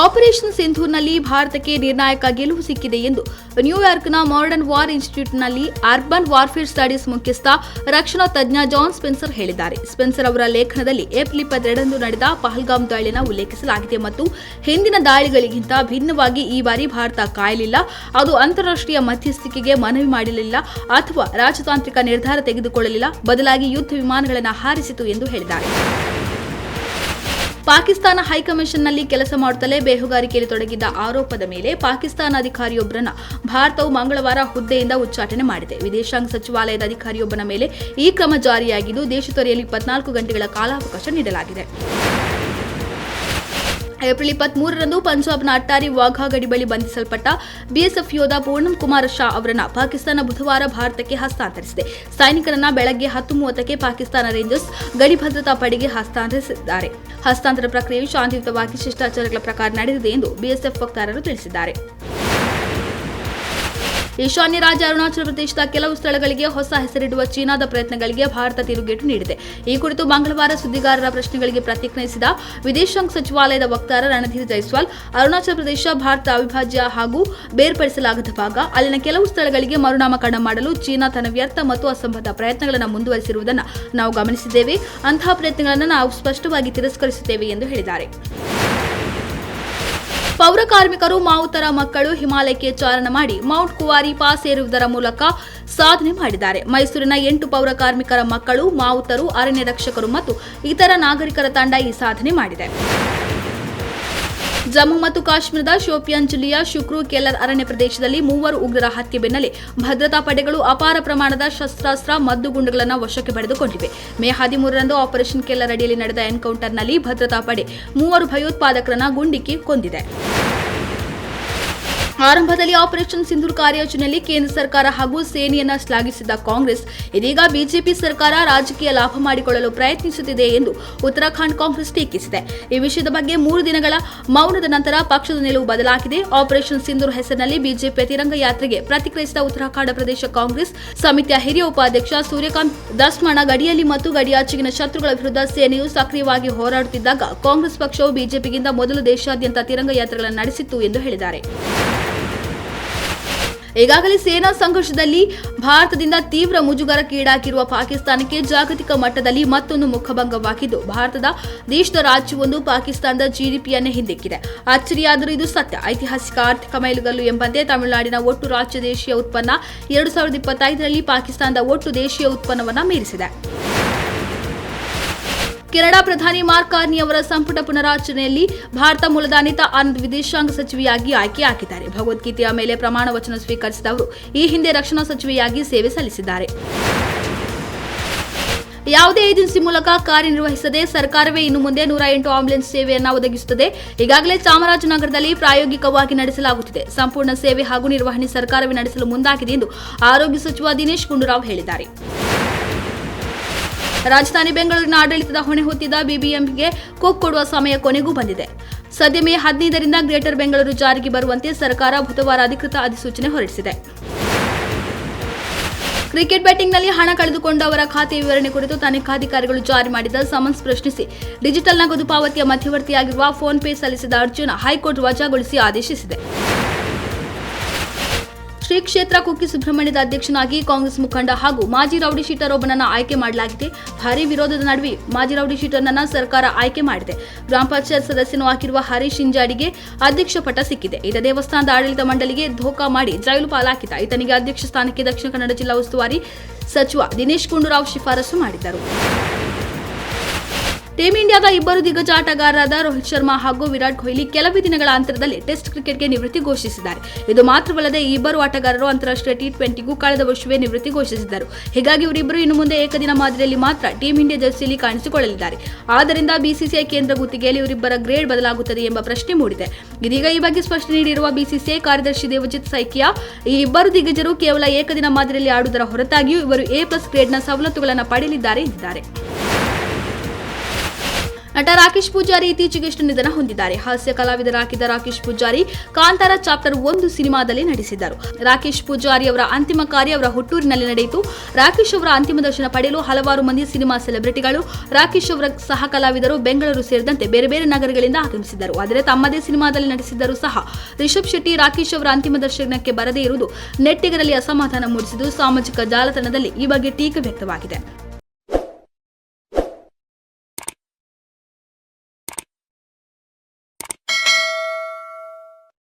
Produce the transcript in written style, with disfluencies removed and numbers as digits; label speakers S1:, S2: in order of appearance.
S1: Operation ಸಿಂಧೂರ್ನಲ್ಲಿ ಭಾರತಕ್ಕೆ ನಿರ್ಣಾಯಕ ಗೆಲುವು ಸಿಕ್ಕಿದೆ ಎಂದು ನ್ಯೂಯಾರ್ಕ್ನ ಮಾಡರ್ನ್ ವಾರ್ ಇನ್ಸ್ಟಿಟ್ಯೂಟ್ನಲ್ಲಿ ಅರ್ಬನ್ ವಾರ್ಫೇರ್ ಸ್ಟಡೀಸ್ ಮುಖ್ಯಸ್ಥ ರಕ್ಷಣಾ ತಜ್ಞ ಜಾನ್ ಸ್ಪೆನ್ಸರ್ ಹೇಳಿದ್ದಾರೆ. ಸ್ಪೆನ್ಸರ್ ಅವರ ಲೇಖನದಲ್ಲಿ ಏಪ್ರಿಲ್ 22ರಂದು ನಡೆದ ಪಹಲ್ಗಾಮ್ ದಾಳಿಯನ್ನು ಉಲ್ಲೇಖಿಸಲಾಗಿದೆ ಮತ್ತು ಹಿಂದಿನ ದಾಳಿಗಳಿಗಿಂತ ಭಿನ್ನವಾಗಿ ಈ ಬಾರಿ ಭಾರತ ಕಾಯಲಿಲ್ಲ, ಅದು ಅಂತಾರಾಷ್ಟ್ರೀಯ ಮಧ್ಯಸ್ಥಿಕೆಗೆ ಮನವಿ ಮಾಡಲಿಲ್ಲ ಅಥವಾ ರಾಜತಾಂತ್ರಿಕ ನಿರ್ಧಾರ ತೆಗೆದುಕೊಳ್ಳಲಿಲ್ಲ, ಬದಲಾಗಿ ಯುದ್ಧ ವಿಮಾನಗಳನ್ನು ಹಾರಿಸಿತು ಎಂದು ಹೇಳಿದ್ದಾರೆ. ಪಾಕಿಸ್ತಾನ ಹೈಕಮಿಷನ್ನಲ್ಲಿ ಕೆಲಸ ಮಾಡುತ್ತಲೇ ಬೇಹುಗಾರಿಕೆಯಲ್ಲಿ ತೊಡಗಿದ್ದ ಆರೋಪದ ಮೇಲೆ ಪಾಕಿಸ್ತಾನ ಅಧಿಕಾರಿಯೊಬ್ಬರನ್ನ ಭಾರತವು ಮಂಗಳವಾರ ಹುದ್ದೆಯಿಂದ ಉಚ್ಚಾಟನೆ ಮಾಡಿದೆ. ವಿದೇಶಾಂಗ ಸಚಿವಾಲಯದ ಅಧಿಕಾರಿಯೊಬ್ಬನ ಮೇಲೆ ಈ ಕ್ರಮ ಜಾರಿಯಾಗಿದ್ದು, ದೇಶ ತೊರೆಯಲು 24 ಗಂಟೆಗಳ ಕಾಲಾವಕಾಶ ನೀಡಲಾಗಿದೆ. ಏಪ್ರಿಲ್ 23ರಂದು ಪಂಜಾಬ್ನ ಅಟ್ಟಾರಿ ವಾಘಾ ಗಡಿ ಬಳಿ ಬಂಧಿಸಲ್ಪಟ್ಟ ಬಿಎಸ್ಎಫ್ ಯೋಧ ಪೂರ್ಣಂ ಕುಮಾರ್ ಶಾ ಅವರನ್ನ ಪಾಕಿಸ್ತಾನ ಬುಧವಾರ ಭಾರತಕ್ಕೆ ಹಸ್ತಾಂತರಿಸಿದೆ. ಸೈನಿಕರನ್ನ ಬೆಳಗ್ಗೆ 10:30ಕ್ಕೆ ಪಾಕಿಸ್ತಾನ ರೇಂಜರ್ಸ್ ಗಡಿ ಭದ್ರತಾ ಪಡೆಗೆ ಹಸ್ತಾಂತರಿಸಿದ್ದಾರೆ. ಹಸ್ತಾಂತರ ಪ್ರಕ್ರಿಯೆಯು ಶಾಂತಿಯುತವಾಗಿ ಶಿಷ್ಟಾಚಾರಗಳ ಪ್ರಕಾರ ನಡೆದಿದೆ ಎಂದು ಬಿಎಸ್ಎಫ್ ವಕ್ತಾರರು ತಿಳಿಸಿದ್ದಾರೆ. ಈಶಾನ್ಯ ರಾಜ್ಯ ಅರುಣಾಚಲ ಪ್ರದೇಶದ ಕೆಲವು ಸ್ಥಳಗಳಿಗೆ ಹೊಸ ಹೆಸರಿಡುವ ಚೀನಾದ ಪ್ರಯತ್ನಗಳಿಗೆ ಭಾರತ ತಿರುಗೇಟು ನೀಡಿದೆ. ಈ ಕುರಿತು ಮಂಗಳವಾರ ಸುದ್ದಿಗಾರರ ಪ್ರಶ್ನೆಗಳಿಗೆ ಪ್ರತಿಕ್ರಿಯಿಸಿದ ವಿದೇಶಾಂಗ ಸಚಿವಾಲಯದ ವಕ್ತಾರ ರಣಧೀರ್ ಜೈಸ್ವಾಲ್, ಅರುಣಾಚಲ ಪ್ರದೇಶ ಭಾರತ ಅವಿಭಾಜ್ಯ ಹಾಗೂ ಬೇರ್ಪಡಿಸಲಾಗದ ಭಾಗ. ಅಲ್ಲಿನ ಕೆಲವು ಸ್ಥಳಗಳಿಗೆ ಮರುನಾಮಕರಣ ಮಾಡಲು ಚೀನಾ ತನ್ನ ವ್ಯರ್ಥ ಮತ್ತು ಅಸಂಬದ್ಧ ಪ್ರಯತ್ನಗಳನ್ನು ಮುಂದುವರಿಸಿರುವುದನ್ನು ನಾವು ಗಮನಿಸಿದ್ದೇವೆ. ಅಂತಹ ಪ್ರಯತ್ನಗಳನ್ನು ನಾವು ಸ್ಪಷ್ಟವಾಗಿ ತಿರಸ್ಕರಿಸುತ್ತೇವೆ ಎಂದು ಹೇಳಿದ್ದಾರೆ. ಪೌರ ಕಾರ್ಮಿಕರು ಮಾವುತರ ಮಕ್ಕಳು ಹಿಮಾಲಯಕ್ಕೆ ಚಾರಣ ಮಾಡಿ ಮೌಂಟ್ ಕುವಾರಿ ಪಾಸ್ ಏರುವುದರ ಮೂಲಕ ಸಾಧನೆ ಮಾಡಿದ್ದಾರೆ. ಮೈಸೂರಿನ 8 ಪೌರ ಕಾರ್ಮಿಕರ ಮಕ್ಕಳು, ಮಾವುತರು, ಅರಣ್ಯ ರಕ್ಷಕರು ಮತ್ತು ಇತರ ನಾಗರಿಕರ ತಂಡ ಈ ಸಾಧನೆ ಮಾಡಿದೆ. ಜಮ್ಮು ಮತ್ತು ಕಾಶ್ಮೀರದ ಶೋಪಿಯಾನ್ ಜಿಲ್ಲೆಯ ಶುಕ್ರು ಕೆಲ್ಲರ್ ಅರಣ್ಯ ಪ್ರದೇಶದಲ್ಲಿ 3 ಉಗ್ರರ ಹತ್ಯೆ ಬೆನ್ನಲ್ಲೇ ಭದ್ರತಾ ಪಡೆಗಳು ಅಪಾರ ಪ್ರಮಾಣದ ಶಸ್ತ್ರಾಸ್ತ್ರ, ಮದ್ದುಗುಂಡುಗಳನ್ನು ವಶಕ್ಕೆ ಪಡೆದುಕೊಂಡಿವೆ. ಮೇ 13ರಂದು ಆಪರೇಷನ್ ಕೆಲ್ಲರ್ ಅಡಿಯಲ್ಲಿ ನಡೆದ ಎನ್ಕೌಂಟರ್ನಲ್ಲಿ ಭದ್ರತಾ ಪಡೆ 3 ಭಯೋತ್ಪಾದಕರನ್ನ ಗುಂಡಿಕ್ಕಿ ಕೊಂದಿದೆ. ಆರಂಭದಲ್ಲಿ ಆಪರೇಷನ್ ಸಿಂಧೂರ್ ಕಾರ್ಯಾಚರಣೆಯಲ್ಲಿ ಕೇಂದ್ರ ಸರ್ಕಾರ ಹಾಗೂ ಸೇನೆಯನ್ನ ಶ್ಲಾಘಿಸಿದ ಕಾಂಗ್ರೆಸ್ ಇದೀಗ ಬಿಜೆಪಿ ಸರ್ಕಾರ ರಾಜಕೀಯ ಲಾಭ ಮಾಡಿಕೊಳ್ಳಲು ಪ್ರಯತ್ನಿಸುತ್ತಿದೆ ಎಂದು ಉತ್ತರಾಖಂಡ್ ಕಾಂಗ್ರೆಸ್ ಟೀಕಿಸಿದೆ. ಈ ವಿಷಯದ ಬಗ್ಗೆ 3 ದಿನಗಳ ಮೌನದ ನಂತರ ಪಕ್ಷದ ನಿಲುವು ಬದಲಾಗಿದೆ. ಆಪರೇಷನ್ ಸಿಂಧೂರ್ ಹೆಸರಿನಲ್ಲಿ ಬಿಜೆಪಿಯ ತಿರಂಗ ಯಾತ್ರೆಗೆ ಪ್ರತಿಕ್ರಿಯಿಸಿದ ಉತ್ತರಾಖಂಡ ಪ್ರದೇಶ ಕಾಂಗ್ರೆಸ್ ಸಮಿತಿಯ ಹಿರಿಯ ಉಪಾಧ್ಯಕ್ಷ ಸೂರ್ಯಕಾಂತ್ ದಸ್ಮಾಣ, ಗಡಿಯಲ್ಲಿ ಮತ್ತು ಗಡಿಯಾಚೆಗಿನ ಶತ್ರುಗಳ ವಿರುದ್ಧ ಸೇನೆಯು ಸಕ್ರಿಯವಾಗಿ ಹೋರಾಡುತ್ತಿದ್ದಾಗ ಕಾಂಗ್ರೆಸ್ ಪಕ್ಷವು ಬಿಜೆಪಿಗಿಂತ ಮೊದಲು ದೇಶಾದ್ಯಂತ ತಿರಂಗ ಯಾತ್ರೆಗಳನ್ನು ನಡೆಸಿತ್ತು ಎಂದು ಹೇಳಿದ್ದಾರೆ. ಈಗಾಗಲೇ ಸೇನಾ ಸಂಘರ್ಷದಲ್ಲಿ ಭಾರತದಿಂದ ತೀವ್ರ ಮುಜುಗರಕ್ಕೀಡಾಗಿರುವ ಪಾಕಿಸ್ತಾನಕ್ಕೆ ಜಾಗತಿಕ ಮಟ್ಟದಲ್ಲಿ ಮತ್ತೊಂದು ಮುಖಭಂಗವಾಗಿದ್ದು, ದೇಶದ ರಾಜ್ಯವೊಂದು ಪಾಕಿಸ್ತಾನದ ಜಿಡಿಪಿಯನ್ನೇ ಹಿಂದಿಕ್ಕಿದೆ. ಅಚ್ಚರಿಯಾದರೂ ಇದು ಸತ್ಯ. ಐತಿಹಾಸಿಕ ಆರ್ಥಿಕ ಮೈಲುಗಲ್ಲು ಎಂಬಂತೆ ತಮಿಳುನಾಡಿನ ಒಟ್ಟು ರಾಜ್ಯ ದೇಶೀಯ ಉತ್ಪನ್ನ 2025ರಲ್ಲಿ ಪಾಕಿಸ್ತಾನದ ಒಟ್ಟು ದೇಶೀಯ ಉತ್ಪನ್ನವನ್ನು ಮೀರಿಸಿದೆ. ಕೆನಡಾ ಪ್ರಧಾನಿ ಮಾರ್ಕ್ ಕಾರ್ನಿ ಅವರ ಸಂಪುಟ ಪುನರಾಚರಣೆಯಲ್ಲಿ ಭಾರತ ಮೂಲದ ಅನಿತಾ ಆನಂದ್ ವಿದೇಶಾಂಗ ಸಚಿವೆಯಾಗಿ ಆಯ್ಕೆಯಾಗಿದ್ದಾರೆ. ಭಗವದ್ಗೀತೆಯ ಮೇಲೆ ಪ್ರಮಾಣ ವಚನ ಸ್ವೀಕರಿಸಿದ ಅವರು ಈ ಹಿಂದೆ ರಕ್ಷಣಾ ಸಚಿವೆಯಾಗಿ ಸೇವೆ ಸಲ್ಲಿಸಿದ್ದಾರೆ. ಯಾವುದೇ ಏಜೆನ್ಸಿ ಮೂಲಕ ಕಾರ್ಯನಿರ್ವಹಿಸದೆ ಸರ್ಕಾರವೇ ಇನ್ನು ಮುಂದೆ 108 ಆಂಬ್ಯುಲೆನ್ಸ್ ಸೇವೆಯನ್ನು ಒದಗಿಸುತ್ತದೆ. ಈಗಾಗಲೇ ಚಾಮರಾಜನಗರದಲ್ಲಿ ಪ್ರಾಯೋಗಿಕವಾಗಿ ನಡೆಸಲಾಗುತ್ತಿದೆ. ಸಂಪೂರ್ಣ ಸೇವೆ ಹಾಗೂ ನಿರ್ವಹಣೆ ಸರ್ಕಾರವೇ ನಡೆಸಲು ಮುಂದಾಗಿದೆ ಎಂದು ಆರೋಗ್ಯ ಸಚಿವ ದಿನೇಶ್ ಗುಂಡೂರಾವ್ ಹೇಳಿದ್ದಾರೆ. ರಾಜಧಾನಿ ಬೆಂಗಳೂರಿನ ಆಡಳಿತದ ಹೊಣೆ ಹೊತ್ತಿದ್ದ ಬಿಬಿಎಂಪಿಗೆ ಕೊಕ್ ಕೊಡುವ ಸಮಯ ಕೊನೆಗೂ ಬಂದಿದೆ. ಸದ್ಯ ಮೇ 15ರಿಂದ ಗ್ರೇಟರ್ ಬೆಂಗಳೂರು ಜಾರಿಗೆ ಬರುವಂತೆ ಸರ್ಕಾರ ಬುಧವಾರ ಅಧಿಕೃತ ಅಧಿಸೂಚನೆ ಹೊರಡಿಸಿದೆ. ಕ್ರಿಕೆಟ್ ಬೆಟ್ಟಿಂಗ್ನಲ್ಲಿ ಹಣ ಕಳೆದುಕೊಂಡವರ ಖಾತೆ ವಿವರಣೆ ಕುರಿತು ತನಿಖಾಧಿಕಾರಿಗಳು ಜಾರಿ ಮಾಡಿದ ಸಮನ್ಸ್ ಪ್ರಶ್ನಿಸಿ ಡಿಜಿಟಲ್ ನಗದು ಪಾವತಿಯ ಮಧ್ಯವರ್ತಿಯಾಗಿರುವ ಫೋನ್ ಪೇ ಸಲ್ಲಿಸಿದ ಅರ್ಜಿಯನ್ನು ಹೈಕೋರ್ಟ್ ವಜಾಗೊಳಿಸಿ ಆದೇಶಿಸಿದೆ. ಶ್ರೀ ಕ್ಷೇತ್ರ ಕುಕ್ಕೆ ಸುಬ್ರಹ್ಮಣ್ಯದ ಅಧ್ಯಕ್ಷನಾಗಿ ಕಾಂಗ್ರೆಸ್ ಮುಖಂಡ ಹಾಗೂ ಮಾಜಿ ರೌಡಿ ಶೀಟರ್ ಒಬ್ಬನನ್ನ ಆಯ್ಕೆ ಮಾಡಲಾಗಿದೆ. ಭಾರೀ ವಿರೋಧದ ನಡುವೆ ಮಾಜಿ ರೌಡಿ ಶೀಟರ್ನನ್ನ ಸರ್ಕಾರ ಆಯ್ಕೆ ಮಾಡಿದೆ. ಗ್ರಾಮ ಪಂಚಾಯತ್ ಸದಸ್ಯನೂ ಆಗಿರುವ ಹರೀಶ್ ಇಂಜಾಡಿಗೆ ಅಧ್ಯಕ್ಷ ಪಟ್ಟ ಸಿಕ್ಕಿದೆ. ಈತ ದೇವಸ್ಥಾನದ ಆಡಳಿತ ಮಂಡಳಿಗೆ ಧೋಕಾ ಮಾಡಿ ಜೈಲು ಪಾಲಾಕಿದ್ದ. ಈತನಿಗೆ ಅಧ್ಯಕ್ಷ ಸ್ಥಾನಕ್ಕೆ ದಕ್ಷಿಣ ಕನ್ನಡ ಜಿಲ್ಲಾ ಉಸ್ತುವಾರಿ ಸಚಿವ ದಿನೇಶ್ ಗುಂಡೂರಾವ್ ಶಿಫಾರಸು ಮಾಡಿದ್ದರು. ಟೀಂ ಇಂಡಿಯಾದ 2 ದಿಗ್ಗಜ ಆಟಗಾರರಾದ ರೋಹಿತ್ ಶರ್ಮಾ ಹಾಗೂ ವಿರಾಟ್ ಕೊಹ್ಲಿ ಕೆಲವೇ ದಿನಗಳ ಅಂತರದಲ್ಲಿ ಟೆಸ್ಟ್ ಕ್ರಿಕೆಟ್ಗೆ ನಿವೃತ್ತಿ ಘೋಷಿಸಿದ್ದಾರೆ. ಇದು ಮಾತ್ರವಲ್ಲದೆ ಈ 2 ಆಟಗಾರರು ಅಂತಾರಾಷ್ಟ್ರೀಯ ಟಿ20ಗೂ ಕಳೆದ ವರ್ಷವೇ ನಿವೃತ್ತಿ ಘೋಷಿಸಿದ್ದರು. ಹೀಗಾಗಿ ಇವರಿಬ್ಬರು ಇನ್ನು ಮುಂದೆ ಏಕದಿನ ಮಾದರಿಯಲ್ಲಿ ಮಾತ್ರ ಟೀಂ ಇಂಡಿಯಾ ಜರ್ಸಿಯಲ್ಲಿ ಕಾಣಿಸಿಕೊಳ್ಳಲಿದ್ದಾರೆ. ಆದ್ದರಿಂದ ಬಿಸಿಸಿಐ ಕೇಂದ್ರ ಗುತ್ತಿಗೆಯಲ್ಲಿ ಇವರಿಬ್ಬರ ಗ್ರೇಡ್ ಬದಲಾಗುತ್ತದೆ ಎಂಬ ಪ್ರಶ್ನೆ ಮೂಡಿದೆ. ಇದೀಗ ಈ ಬಗ್ಗೆ ಸ್ಪಷ್ಟನೆ ನೀಡಿರುವ ಬಿಸಿಸಿಐ ಕಾರ್ಯದರ್ಶಿ ದೇವಜಿತ್ ಸೈಕಿಯಾ, ಈ 2 ದಿಗ್ಗಜರು ಕೇವಲ ಏಕದಿನ ಮಾದರಿಯಲ್ಲಿ ಆಡುವುದರ ಹೊರತಾಗಿಯೂ ಇವರು A+ ಗ್ರೇಡ್ನ ಸವಲತ್ತುಗಳನ್ನು ಪಡೆಯಲಿದ್ದಾರೆ ಎಂದಿದ್ದಾರೆ. ನಟ ರಾಕೇಶ್ ಪೂಜಾರಿ ಇತ್ತೀಚೆಗೆಷ್ಟು ನಿಧನ ಹೊಂದಿದ್ದಾರೆ. ಹಾಸ್ಯ ಕಲಾವಿದರಾಗಿದ್ದ ರಾಕೇಶ್ ಪೂಜಾರಿ ಕಾಂತಾರ ಚಾಪ್ಟರ್ 1 ಸಿನಿಮಾದಲ್ಲಿ ನಟಿಸಿದ್ದರು. ರಾಕೇಶ್ ಪೂಜಾರಿ ಅವರ ಅಂತಿಮ ಕಾರ್ಯ ಅವರ ಹುಟ್ಟೂರಿನಲ್ಲಿ ನಡೆಯಿತು. ರಾಕೇಶ್ ಅವರ ಅಂತಿಮ ದರ್ಶನ ಪಡೆಯಲು ಹಲವಾರು ಮಂದಿ ಸಿನಿಮಾ ಸೆಲೆಬ್ರಿಟಿಗಳು, ರಾಕೇಶ್ ಅವರ ಸಹ ಕಲಾವಿದರು ಬೆಂಗಳೂರು ಸೇರಿದಂತೆ ಬೇರೆ ಬೇರೆ ನಗರಗಳಿಂದ ಆಗಮಿಸಿದ್ದರು. ಆದರೆ ತಮ್ಮದೇ ಸಿನಿಮಾದಲ್ಲಿ ನಟಿಸಿದ್ದರೂ ಸಹ ರಿಷಬ್ ಶೆಟ್ಟಿ ರಾಕೇಶ್ ಅವರ ಅಂತಿಮ ದರ್ಶನಕ್ಕೆ ಬರದೇ ಇರುವುದು ನೆಟ್ಟಿಗರಲ್ಲಿ ಅಸಮಾಧಾನ ಮೂಡಿಸಿದ್ದು, ಸಾಮಾಜಿಕ ಜಾಲತಾಣದಲ್ಲಿ ಈ ಬಗ್ಗೆ ಟೀಕೆ ವ್ಯಕ್ತವಾಗಿದೆ.